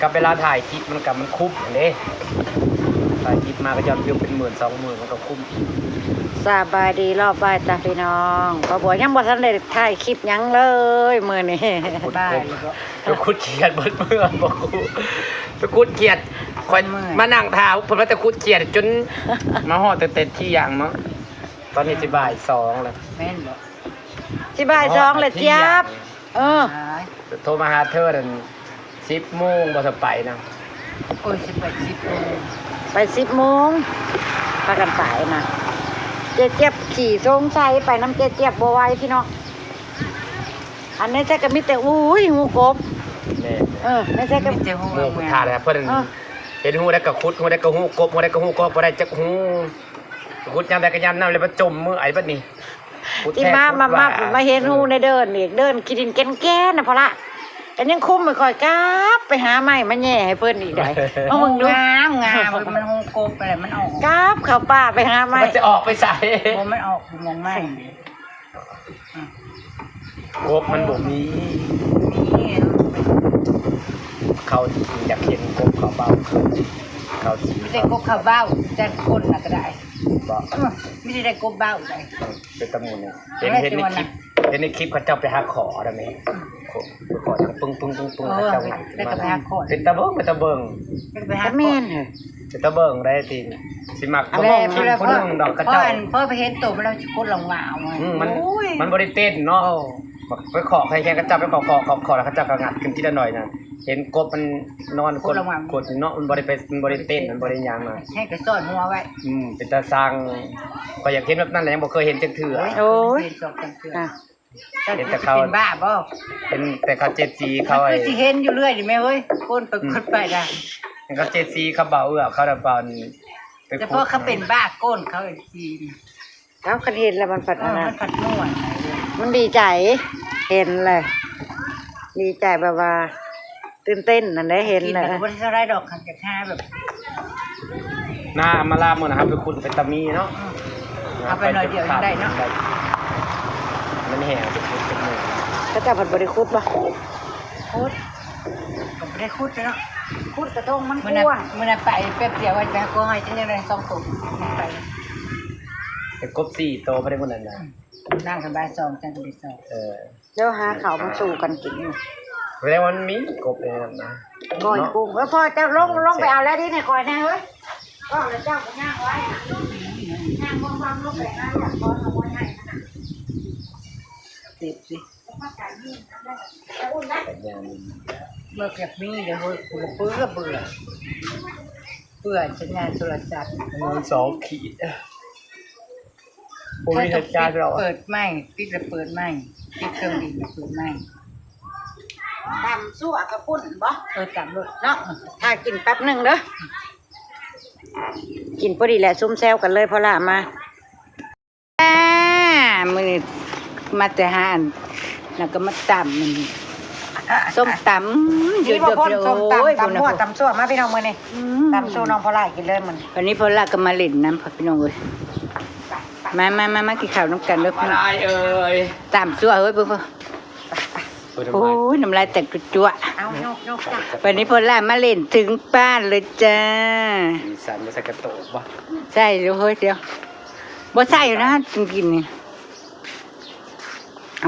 กับเวลาถ่ายคลิปมันคุ้มอย่างนี้ถ่ายคลิปมาก็ยอดวิวเป็น10,000 20,000มันก็คุ้มสบายดีรอบบ่ายตาพี่น้องก็บอกยังบ่ทันได้ถ่ายคลิปยังเลยมื้อนี้บ้าไปคุดเขียดเบิดเมื่อบอกไปคุดเขียดคอยมานั่งทาเพิ่นว่าจะคุดเขียดจนมาฮอดแต่ที่อย่างเนาะตอนนี้สิบ่าย2แล้วแม่นบ่สิบ่าย2แล้วเจี๊ยบโทรมาหาเธอนั่น10 โมงบ่สไปนะโอ้ยสิไป10 โมงไป10 โมงพากันไปนะเจี๊ยบขี่สงสัยไปน้ำเจี๊ยบบ่ไหวพี่น้องอันนี้ใช่ก็มีแต่อุ้ยงูกบไม่ใช่ก็มีแต่หูงูทาเลยเพิ่นเห็นหูได้ก็ขุดหูได้ก็หูกบหูได้ก็หูกบบ่ได้จักหูขุดยามใดก็ยามนั้นเลยบ่จมมือไอ้บัดนี้ที่มาเห็นหูในเดินนี่เดินกินดินแก่ๆน่ะพอละอันยังคุ้มไม่ค่อยกลับไปหาไม้มาแย่ให้เพิ่นอีกได้เอามึงดูงามมันหูกบอะไรมันออกกลับเข้าป่าไปหาไม้มันจะออกไปใส่บ่มันออกมองไม่กบมันบ่มีเขาอยากเห็นกบเขาเบาเขาสีไม่ได้กบเขาเบ้าแต่คนน่ะก็ได้ไม่ได้กบเบ้าได้เป็นตะมูลเนี่ยเห็นในคลิปเขาเจ้าไปหาขอได้ไหมขอปึ้งเขาเจ้าไหนเป็นตะเบิ้งเป็นตะเบิ้งเป็นตะเมนเป็นตะเบิ้งได้ทีสิมักตะเบิ้งคนนึงดอกกระเจ้าพ่อไปเห็นตัวมันเราจะคนลงมาเอามันบริเต้นเนาะไปขอใครแข่งกระจับไปขอแล้วกระจับกระงัดขึ้นที่ละหน่อยนะเห็นกบมันนอนกดเนาะมันบริเต้นมันบริยังมาให้กระซ่อนหัวไว้เป็นตาสร้างก็อยากเห็นแบบนั้นแหละยังบ่เคยเห็นจังเถื่อโอ้ยเห็นแต่เขาเป็นบ้าบ่เป็นแต่เขา7 สีเขาไอ้สิเห็นอยู่เรื่อยดิแม่เอ้ยคนไปคนไปได้เขา7 สีเขาเบาเขาระบาดแต่พอเขาเป็นบ้าก้นเขาอีกทีเขาคันเห็นแล้วมันฝัดมันฝัดม่วนมันดีใจเห็นเลยดีใจแบบว่าตื่นเต้นนั่นได้เห็นเลยวันที่ไรดอกขันจะฆ่าแบบหน้ามาลามือนะครับไปคุณเป็นตามีเนาะเอาไปหน่อยเดียวได้เนาะมันแห่ไปคุณเป็นมือก็จะผัดบริคุดป่ะคุดก็ไม่ได้คุดเนาะคุดกระต้งมันกว้างมันไปแป๊บเดียววันแป๊บก็ให้ฉันยังได้2 ตัวไปแต่กบ4 โตไม่ได้คนนั้นนะนั่งกันบ่าย2จังได้2เดี๋ยวหาเขามาสู่กันกินแสดงว่ามันมีกบเลยนะก่อยกุ้งพ่อจะลงไปเอาแล้วดิเนี่ยก่อยนะเฮ้ยก็แล้วเจ้าก็ย่างไว้ย่างวางลงไปนะอยากก้อนเอาไว้ให้นะติดสิเมื่อแบบนี้เดี๋ยวเบื่อสัญญาณโทรศัพท์มัน2 ขีดถ้าจะเปิดไม่ปิดแล้วเปิดไม่ปิดเครื่องบินเปิดไม่ตำสู้กระปุ่นบ่ตำเลยเนาะถ้ากินแป๊บหนึ่งเด้อกินพอดีแหละซุ่มแซวกันเลยพอละมามือมาแต่หานแล้วก็มาตำมันส้มตำนี่พอพ่นส้มตำมั่วตำซั่วมาพี่น้องมือนี่ตำสู้น้องพอละกินเลยมันวันนี้พอละก็มาเล่นน้ำพอพี่น้องเลยมากินข้าวน้ำกันเด้อพี่น้องตำซั่วเฮ้ยเพื่อโอ้ยน้ำลายแตกกระจั่ววันนี้พอละมาเล่นถึงบ้านเลยจ้าสันจะใส่กระโตกบ่ใช่เลยเฮ้ยเดี๋ยวบ่ใส่นะกินนี่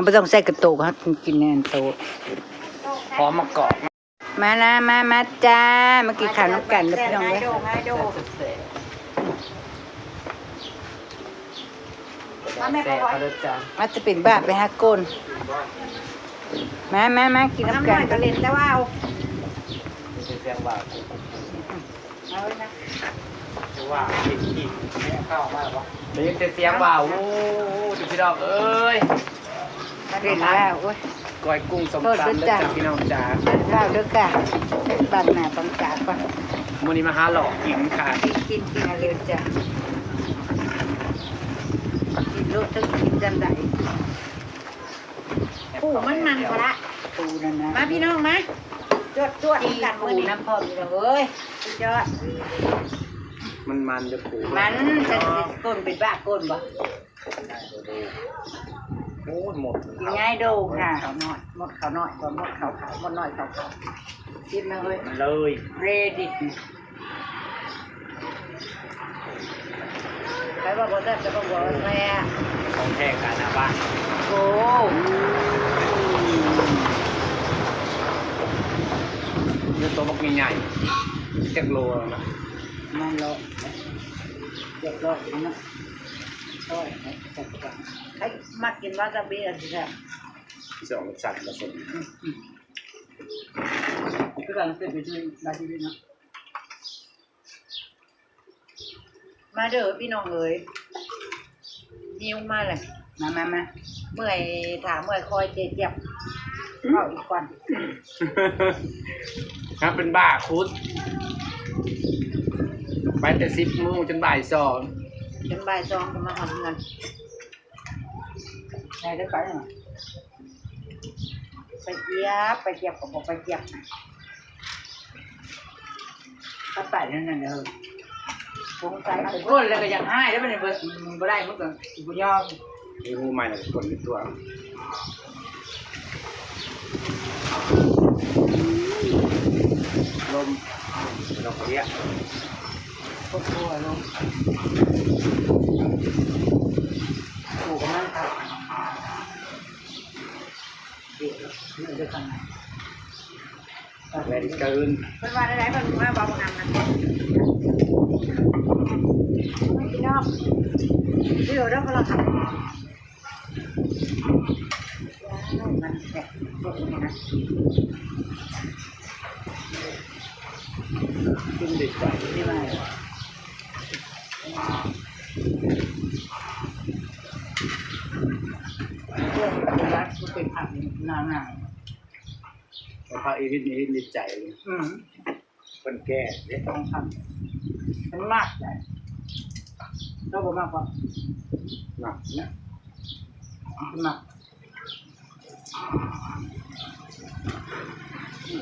ไม่ต้องใส่กระโตกครับกินเนี่ยโตพร้อมมากรอบมานะมาจ้ามากินข้าวน้ำกันเลยพี่น้องเลยมาจะเป็นบ้าไปหาก้นมากินน้ำกันก็เล่นแต่ว่าเสียงว่าเอาไว้นะว่าอีกเข้ามากวะเดี๋ยวจะเสียงว่าโอ้ดูพี่น้องเอ้ยเล่นแล้วโอ้ยก้อยกุ้งสมตำแล้วพี่น้องจ๋าข้าวด้วยกันบังหน้าบังตาก่อนมื้อนี้มาหาหลอกกินค่ะกินอะไรจ้ะกินโลดทั้งกินจังไดปูมันพอละปูนั่นนะมาพี่น้องมาจวดกันมือน้ำพอพี่น้องเอ้ยจอดมันจะปูมันจะก้นเป็นบ้าก้นบ่ โอ้หมด กินง่ายโดงค่ะเขาหน่อยหมดเขาหน่อยก่อนหมดเขาขาวหมดหน่อยเขาขาวกินมาเลย เลย เรดิตใครบอกว่าแซ่บจะบอกว่าแม่ ของแท้กันนะบ้าน โอ้ เนื้อตัวมันใหญ่เจ็ดโลนะ มันโลเจ็บโลนะโอ้ยแซ่บจังใครมากินวาซาบิอะไรแซ่บ ที่สองสัตว์ผสม ก็กำลังเป็นไปด้วยบาซิลินเนาะมาเด้อพี่น้องเอ๋ยหิวมาเลยมาเมื่อยถามเมื่อยคอยเจ็บเข้าอีกก่อน ครับเป็นบ้าคุดไปแต่10 โมงจนบ่าย 2 จนบ่ายสองจะมาทำงานได้ไปเหรอไปเจี๊ยบก็บอกไปเจี๊ยบถ้าไปนั่นน่ะเด้อสงสัยมันก้นแล้วก็ยังให้แล้วมันบ่ได้มันก็บ่ยอม มีหูใหม่นะคนเป็นตัวลมเราเรียก ก็กลัวลงถูกมันครับเดี๋ยวจะทำไง แรงเกิน เป็นวันอะไรเป็นว่าบอกงานนะพี่น้องเดี๋ยวเราทำมันแตกพวกนี้นะ ขึ้นเด็กใจ นี่มาเพื่อนเป็นรักก็เป็นผักนาน แต่พระอีวิทย์นี่เด็กใจเลย คนแก่เนี่ย ต้องทำเป็นมากเลยเราบอกมากกว่า หนักนะ เป็นมาก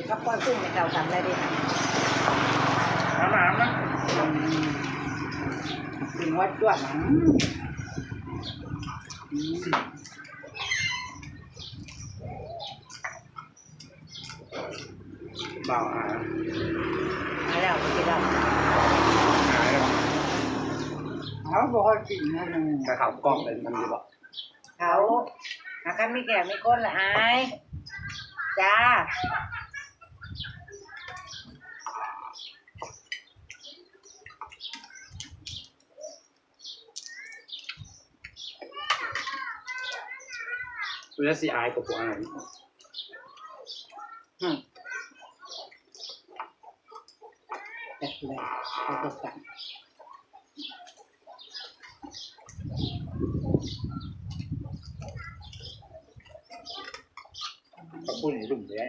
ก็ปล่อยกุ้งในเราทำอะไรดีนะ น้ำนะ กินวัดจวดเบาหา มาแล้วกินแล้ว หายแล้ว เขาบอกว่ากินนั่นนึง กระเขากล้องเลยมันจะบอก เขาอาการไม่แก่ไม่ก้นละอายจ้า เวลาสีอายกับพวกอะไร แต่เลยเขาก็สั่ง เขาพูดในรุ่มเลย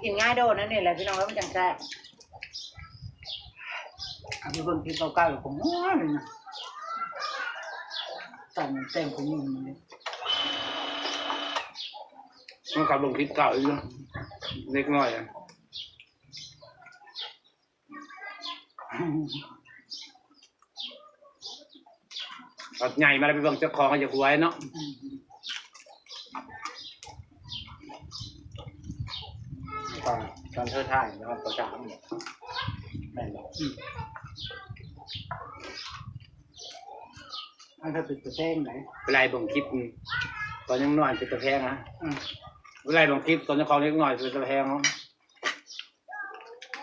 กินง่ายโดนนั่นนี่แหละพี่น้องแล้วมันจังแซ่บอันนี้เบิ่งกินเก่าๆของน้อยเลยนะสั่งเต็มของมึงเลย มันขับลงคลิปเก่าอีกเนาะเล็กน้อยอ่ะเอาใหญ่มาแล้วไปเบิ่งเจ้าของก็จะคุยเนาะตอนเธอถ่ายนะครับตัวช้างแม่นบอก มันจะติดตัวเต้งไหน เวลาเบิ่งคลิปตอนยังน้อยเป็นตะแพงนะเวลาเบิ่งคลิปตอนเจ้าของเล็กน้อยเป็นตะแพงเนาะ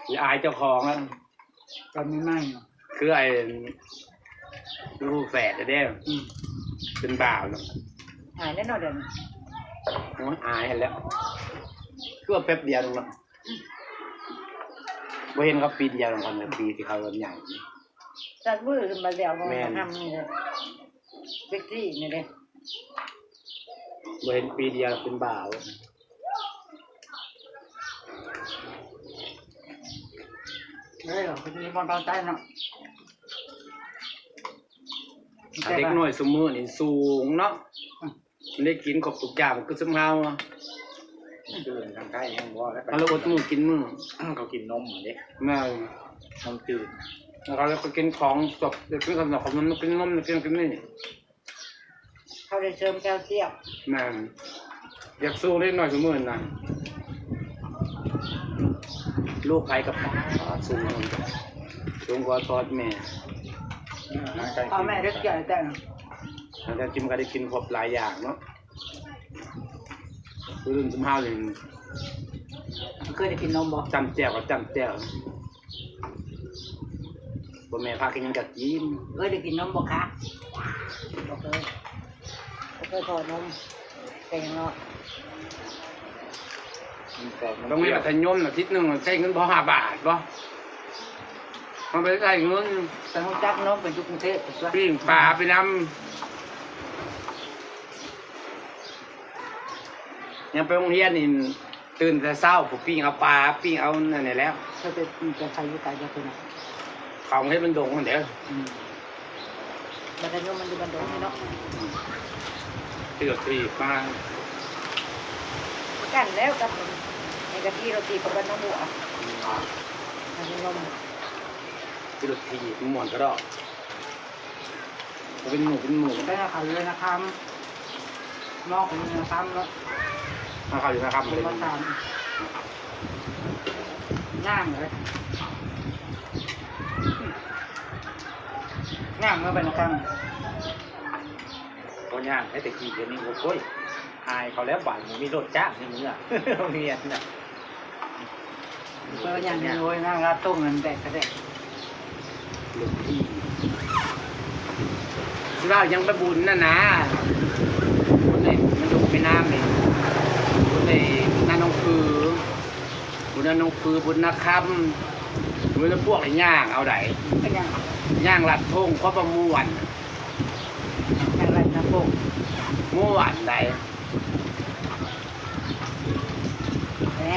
อย่าอายเจ้าของแล้ว ตอนนี้ไม่เนาะ คือไอ้ลูกแฝดเด้อเป็นบ่าวเนาะ หายแน่นอนเดี๋ยว มันอายแล้วคือว่าแป๊บเดียวเนาะบ่เห็นเขาปีเดียวเนาะคนปีที่เขาเริ่มใหญ่ จัดมือขึ้นมาเดี๋ยวมันทำนี่เลยเซ็กซี่นี่เลย บ่เห็นปีเดียวเป็นบ่าว เลยเหรอคุณนี่บอลเบาใจเนาะ เด็กน้อยสมมือนี่สูงเนาะมันได้กินครบทุกอย่างคือสมเฮาคือทางใกล้ยังบ่แล้วมันอดมือกินมือเขากินนมเด้แม่นมจืด แล้วเขาจะไปกินของสดจะกินขนมของมันกินนมกินนี่ เขาได้เสริมแคลเซียม แม่อยากสู้ได้หน่อยสมื่นนะลูกใครกับป้าสูงกว่าทอดแม่ พ่อแม่เด็กใหญ่แต่ง อาจารย์จิมก็ได้กินครบหลายอย่างเนาะคือรุ่นสมห้าเลย เคยได้กินนมบ่ จำแจ่วกับจำแจ่วบ่แม่พากินยังกับกิน เคยได้กินนมบ่คะ บอกเลยเคยพอนมแต่ยังเนาะ ต้องมีบัตรยมอาทิตย์หนึ่งใช้เงินพอ5 บาทป่ะมันไปใช้เงิน แต่ฮู้จักนมเป็นยุคกรุงเทพตัว ปิ้งปลาไปนำยังไปโรงเรียนนี่ตื่นแต่เช้าผมปิ้งเอาปลาปิ้งเอานั่นนี่แล้ว เขาจะใช้อยู่ไกลจังซี่นะ ของให้มันดงมันเดี๋ยว บัตรยมมันอยู่บันดงนี่เนาะ ที่รถทีมา กันแล้วกับในกะทิเราตีกับบันน้ำบัวอันนี้นม ที่รถทีม่วนก็ดอกเป็นหมู ไปหาเขาเลยนะครับนอกเลยนะครับเนาะ มาเข้าอยู่นะครับ เป็นมาทานย่างเลยย่างเมื่อเป็นนะครับ ก็ย่างให้แต่ขี่เดี๋ยวนี้โอ้ยอายเขาแล้วบ่ายมีรถจ้างนี่มึงอ่ะโรงเรียนน่ะ เมื่อย่างนี้โอ้ยนั่งรับต้มเงินแตกกระแดก รถทีที่ว่ายังไปบุญน่ะนะบุญเลยมันลงไปน้ำเลยบุญเลยนาน้องคือบุญนาน้องคือบุญนาคำบุญพวกไอ้ย่างเอาไหน ก็ย่าง ย่างลัดทงเพราะประม่วน ย่างไรนะพวก ม่วนใด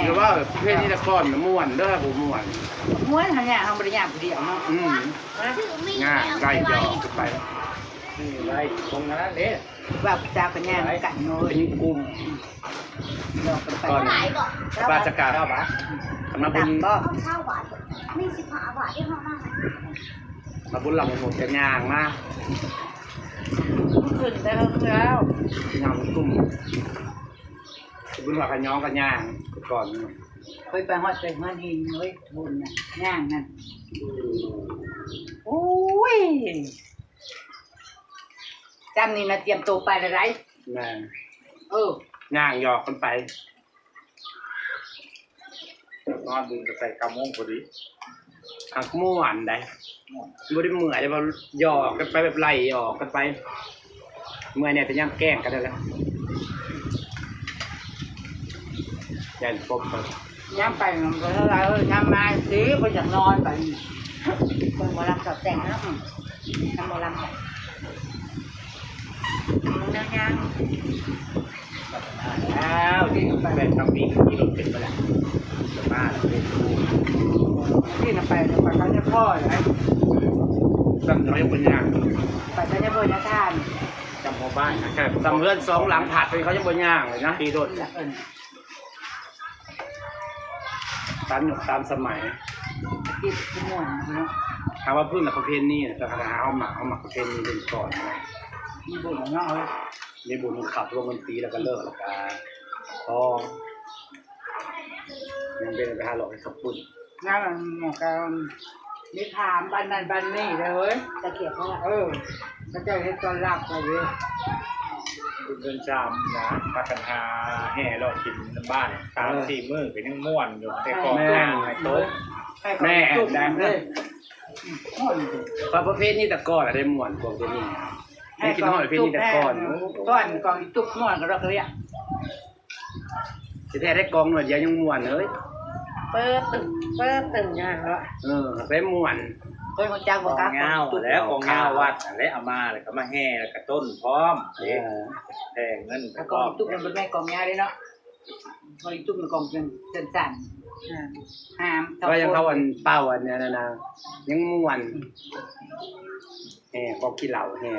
หรือว่าเพศนี้ตะก้อนม่วนเด้อผมม่วน ม้วนทำย่างทำบริญญาผู้เดียวเนาะ ง่ายไล่หยอกไปไล่ตรงนั้นเด้ ว่าจ้าเป็นย่างกันโน้ย เป็นกลุ่ม ดอกกันไป ก่อนราชการเอาปะมาบุญ ก็ เช่าบาทไม่15 บาทที่ห้องนั่ง มาบุญหลังหมดจะย่างมา ขึ้นได้แล้ว ย่างกลุ่มบุญหลักกันย้องกันย่างก่อน เคยไปหอดไปหอดหินเฮ้ยบุญน่ะย่างนั่นโอ้ยจำนี่นะเตรียมตัวไปอะไร แม่ ย่ างหยอกกันไป นอนบุญกับใส่กำมงพอดี หักม่วนได้บ่ได้เมื่อยแต่ว่าหยอกกันไปแบบไล่หยอกกันไป เมื่อยเนี่ยแต่ย่างแกล้งกันได้แล้วยันปบกัน ย่างไปมันก็เท่าไรย่างมาสิก็อยากนอนไป เบิ่งหมอลำสอดแต่งเนาะทำหมอลำกันเนื้อย่าง แล้วที่แบบทำปีที่รถเป็นไปแล้วจะมาแล้วเป็นครู ที่นำไปก็จะพ่อเลย ตั้งน้อยคนย่าง ไปก็จะพ่อจะท่าน จำหัวบ้านนะแค่ ตำเพื่อน2 หลังผัดไปเขายังบนย่างเลยนะที่รถ ที่ละเอิญ ตามสมัย ที่ม่วนเนาะ ถามว่าพึ่งกับประเพณีนะแต่หาเอาหมักประเพณีเป็นก่อนนะ มีบุญเนาะ มีบุญขับรวมกันปีแล้วก็เลิกแล้วก็พอยังเป็นไปหาหลอกให้ขับปุ่น งานหมอการมีถามบ้านนั้นบ้านนี้เลย ตะเกียบเขาละ ก็จะให้ตอนรับไปเลย คุณเดินจามนะมากันหาแห่รอกินน้ำบ้าน3-4 มื้อก็ยังม่วนอยู่แต่ก่อนย่างไอ้โต๊ะ แม่ จุก ได้ เลยม่วน พระประเภทนี้แต่ก่อนอะไรม่วนกว่าตัวนี้ให้กินหอยประเภทนี้แต่ก่อน ก้อนกองจุกม่วนก็รักเลยอ่ะ จะแท้ได้กองหน่วยเดียวยังม่วนเลย เปิดตึงย่างแล้ว ไปม่วน เคยคนจ้าง ก บอก อง ครับ เงาแล้วกองเงาวัดและเอามาแล้วก็มาแห่แล้วก็ต้นพร้อมแทงเงินไป ถ้า พ ก ร้ อ อง ม จุกมันเป็นแม่กองยาเลยเนาะกองจุกมันกองเป็นสั่นห้าม ก็ยังเขาอันเป้าอันเนี้ยนะยังม่วนแห่พอกินเหล้าแห่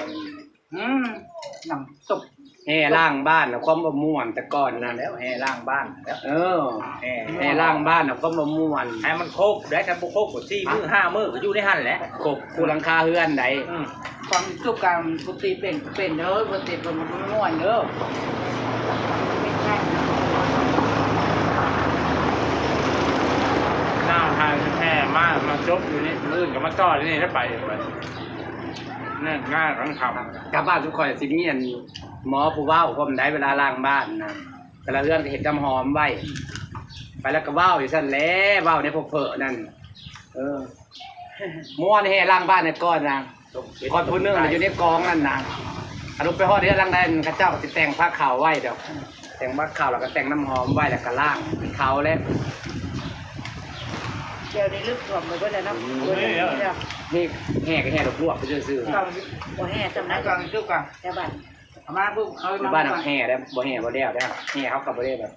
หนังตบ แห่ล่างบ้านน่ะความบ่ม่วนแต่ก่อนนั่น แล้วแห่ล่างบ้านแล้ว เออ แห่ แห่ล่างบ้านน่ะความบ่ม่วน ให้มันครบได้ถ้าบ่ครบก็4 มื้อ 5 มื้อก็อยู่ในหั่นแหละ กบกูหลังคาเฮือนใด ความสุขการปกติเป็นเด้อปกติเป็นมันม่วนเด้อ หน้าทางแห่มากมาจบอยู่นี่มื้อก็มาต่อที่นี่ได้ไปนั่นง่ายทั้งคำ กลับบ้านทุกคนสิมีอันหมอผู้เว้าพร้อมได้เวลาล้างบ้านนะแต่ละเรื่องก็เฮ็ดน้ำหอมไว้ไปแล้วก็เว้าอยู่ซั่นแหละเว้าในพวกเผอนั่นม่วนแห่ล้างบ้านในก่อนนะก่อนผู้นึงอยู่ในกองนั่นนะอนุไปฮอดเรือนล้างได้เขาเจ้าก็สิแต่งผ้าขาวไว้เดี๋ยวแต่งผ้าขาวแล้วก็แต่งน้ำหอมไว้แล้วก็ล้างเขาแล้ว เดี๋ยวนี้ลึกถ่วมไปก็ได้นะ นี่แห่ก็แห่ดอกลวกไปซื่อ บ่แห่จำ นั นั้ ก น การสุขกัน แต่บ้าน มาปุ๊บเขา ๆอยู่บ้านแห่ได้บ่แห่บ่แล้วได้แห่เขาก็บ่ได้แบบ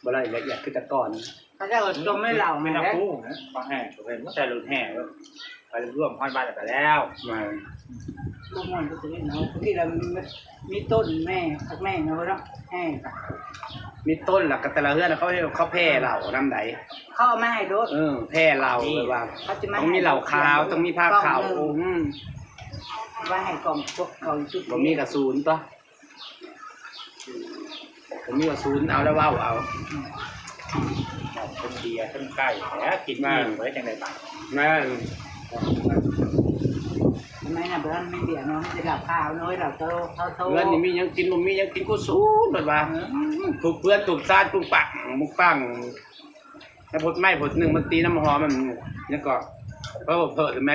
บ่ละเอียดคือแต่ก่อน เขาจะจมไม่เหล่า ไม่ แม่ นับ แล้ว คู่นะฟังแห่ผมเห็นว่าแต่รุ่นแห่ไปร่วมห้อยบ้านไปแล้ว มา ลูกมันก็จะเล่นเนาะที่เรามีต้นแม่พักแม่เนาะแห้ มีต้นหลักกแต่ละเฮือนเขาแพร่เหล่าน้ำไหล เขาเอามาให้โดด แพร่เหล่าเลยว่า เขาจะมา ต้องมีเหล่าขาวต้องมีผ้าขาว ว่าให้กล่องพวกเขาชุด ผมมีกระสุนตัวผมมีกระสุนเอาแล้วว่าวเอา เป็นเบียร์เป็นไก่แล้วกินมาไว้จังไดบ้าง แม่ ทำไมนะเพื่อนไม่เบียร์เนาะจะดับข้าวน้อยเราโตเขาโต เพื่อนนี่มียังกินผมมียังกินกูสูนแบบว่าถูกเพื่อนถูกซาดถูกปักมุกปังแล้วผดไม้ผดหนึ่งมันตีน้ำหอมมันนี่ก็เพราะเผลอใช่ไหม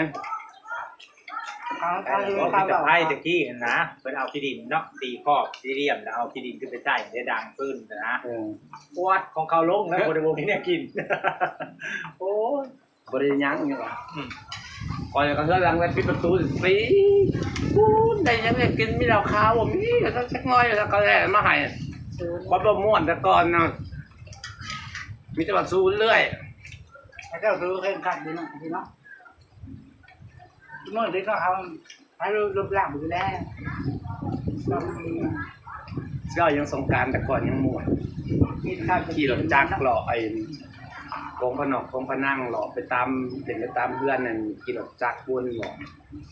เขาดู ว่า เขา จะ บอก ไพ่ตะกี้นะเป็นเอาที่ดินเนาะตีครอบสี่เหลี่ยมแล้วเอาที่ดินขึ้นไปใต้ได้ดังขึ้นนะปวดของเขาลงแล้วบริวารนี้เนี่ยกินโอ้ย บริยังเนี่ยว่ะคอยก็เฮือรังไว้ปิดประตูสีกูได้ยังไงกินมีเหล้าขาวบ่มีก็ต้องสักน้อยแล้วก็แล่มาให้ความประม่วนแต่ก่อนเนาะมีแต่ว่าสูนเรื่อย เขาจะซื้อเครื่องขัดดีเนาะพี่เนาะเมื่อที่เขาเอาให้รูปร่างไปแล้ว ก็ยังสงกรารแต่ก่อนยังม่วน กินข้าว ขี่รถจักรหล่อไอ้กองพนอกกองพนั่งหล่อไปตามเด่นไปตามเพื่อนนั่นขี่รถจักรวนหล่อ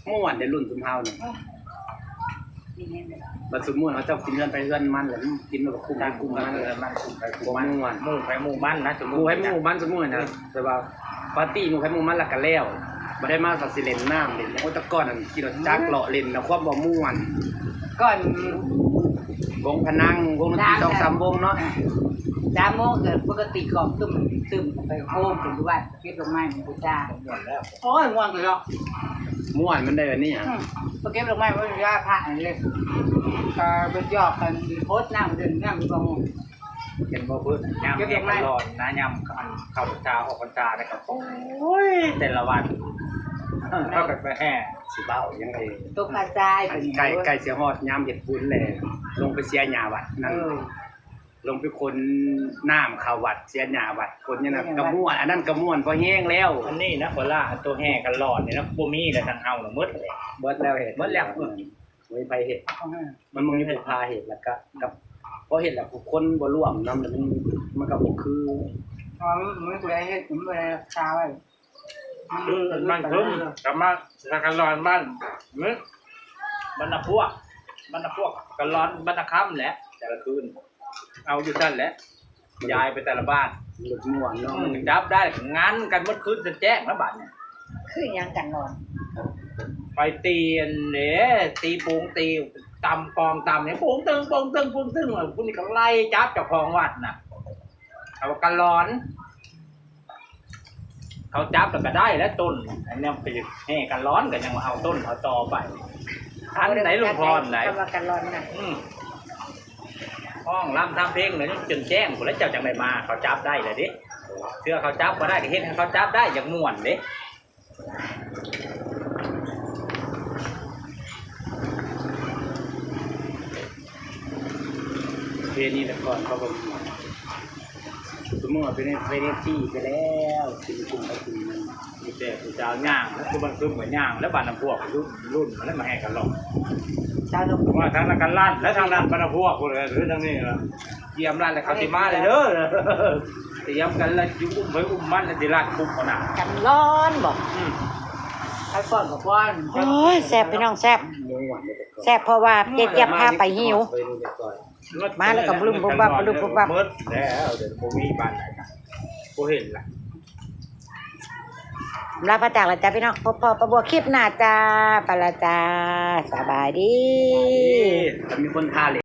ม่วนในรุ่นซุมเฮาเนี่ยบัดซุมม่วนเขาเจ้ากินเงินไปเพื่อนมันแล้วกินแบบคุ้มไปคุ้มมันเลย มันคุมไปคุม บ่ มัน ม่วน มู่ไปมู่มันนะ หมู่ให้หมู่มันซุมม่วนนะแต่ว่าปาร์ตี้หมู่ให้หมู่มันละก็แล้วบ่ได้มาสัสิเล่นน้ำเล่นโอ้แต่ก่อนนั่นขี่รถจักรหล่อเล่นแล้วความบ่ม่วน ก่อน วงพนังวงดนตรี2-3วงเนาะ 3 โมงเกิดปกติของตึมไปโฮมถึงด้วยเก็บลงไม้มันกูจ้า หมดแล้ว โอ้ยง่วงเลยเนาะ ม่วนมันได้แบบนี้อ่ะ พอเก็บลงไม้มันยาผ่าเลยก็เป็นยอกกันโพสต์น้ำเดินน้ำกอง เห็นบ่พื้นยำเก็บไม่ร้อนนะยำกันเข้าพรรษาออกพรรษาแล้วก็โอ้ยแต่ละวันเข้ากันไปแห่ สิเบ้ายังไง ตกกระจายเป็น ไก่เสียฮอดยามเห็ดปุ้นแหละลงไปเสียหญ้าวัดนั่นลงไปคนน้ำเข้าวัดเสียหญ้าวัดคนเนี่ยนะกระม่วนอันนั้นกระม่วนพอแห้งแล้ว อันนี้นะคนละตัวแห่กันหลอดเนี่ยนะบ่มีเลยทางเฮาน่ะหมดเลย เบิดแล้วเห็ด เบิดแล้ว ไม่ไปเห็ดมันมึงมีผู้พาเห็ดแล้วก็กับพอเห็ดแล้วผู้คนบ่ร่วมนำแล้วมันก็บ่คือ อ๋อไม่เคยให้ผมเลยชาไว้ คือมันขึ้นกลับมาทางกันหลอนบ้านมึกบรรณพวกกันร้อนบรรณค่ำแหละแต่ละคืนเอาอยู่นั่นแหละยายไปแต่ละบ้าน หลุดม่วนเนาะ ถึงดับได้งานกันเมื่อคืนจะแจ้งแล้วบ้านเนี่ย คือยังกันนอน ไปตีนเนี่ยตีปูงตีตำกองตำเนี่ยปูงตึงพวกนี้ก็ไล่จับเจ้าของวัดน่ะเอากันร้อน เขาจับแล้วก็ได้แล้วต้นอันนี้ไปแห่กันร้อนกันยังมาเอาต้นเอาตอไปทางไหนลุงพรไหน กำลังกันร้อนนะ ห้องรำทำเพลงเลยจนแจ้งคนแล้วเจ้าจังไดมาเขาจับได้เลยดิเชื่อเขาจับก็ได้ก็เห็นให้เขาจับได้อย่างม่วนเด้ เพลงนี้แต่ก่อนเขาบ่ม่วนสมมุติว่าเป็นที่ไปแล้วสิกลุ่มก็คือมัน มีแต่ผู้เจ้าย่างแล้วคือมันคือเหมือนย่างแล้วบ้านน้ำพวกรุ่นมันแล้วมาแห่กันหรอก ส จ้าหนุ่ม ว่าทางนักการล้านและทางด้านบรรพวกคนเลยหรือทางนี้นะเยี่ยมร้านเลยเขาติมาเลยเด้อเตรียมกันแล้วยุ่มไปอุ้มมันแล้วที่ร้านคุกขนาด กันร้อนบอก ใครป้อนกับป้อน โอ้ยแซ่บพี่น้องแซ่บแซ่บเพราะว่าเจี๊ยบพาไปหิว มาแล้วก็บลุมบุบบับบลุมบุบบับ เมิดแล้วเดี๋ยวผมมีบ้านไหนกันผมเห็นละ ลาพระจากละจ้าพี่น้องพอประบัวคลิปหน้าจ้าไปละจ้าสบายดี มีคนทาเลย